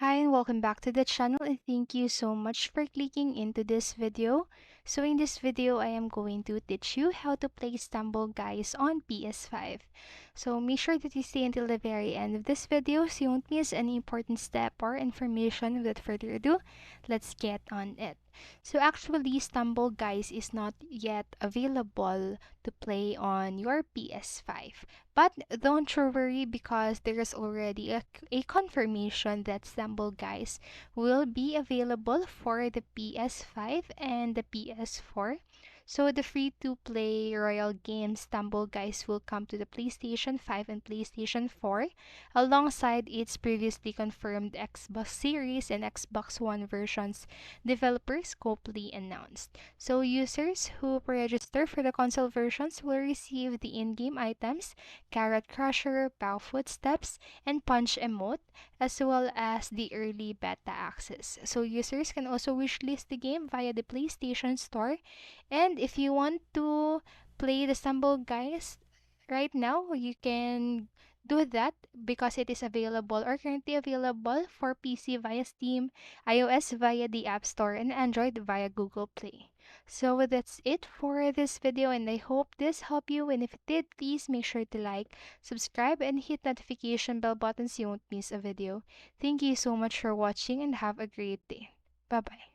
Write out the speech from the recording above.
Hi and welcome back to the channel, and thank you so much for clicking into this video. So in this video, I am going to teach you how to play Stumble Guys on PS5. So make sure that you stay until the very end of this video so you won't miss any important step or information. Without further ado, let's get on it. So actually, Stumble Guys is not yet available to play on your PS5. But don't you worry because there is already a confirmation that Stumble Guys will be available for the PS5 and the PS4. So the free-to-play Royal Games Stumble Guys will come to the PlayStation 5 and PlayStation 4 alongside its previously confirmed Xbox Series and Xbox One versions developers Copley announced. So users who register for the console versions will receive the in-game items Carrot Crusher, Bow Footsteps, and Punch emote, as well as the early beta access. So users can also wishlist the game via the PlayStation Store. And if you want to play the Stumble Guys right now, you can do that because it is available or currently available for PC via Steam, iOS via the App Store, and Android via Google Play. So that's it for this video, and I hope this helped you. And if it did, please make sure to like, subscribe, and hit notification bell button so you won't miss a video. Thank you so much for watching and have a great day. Bye bye.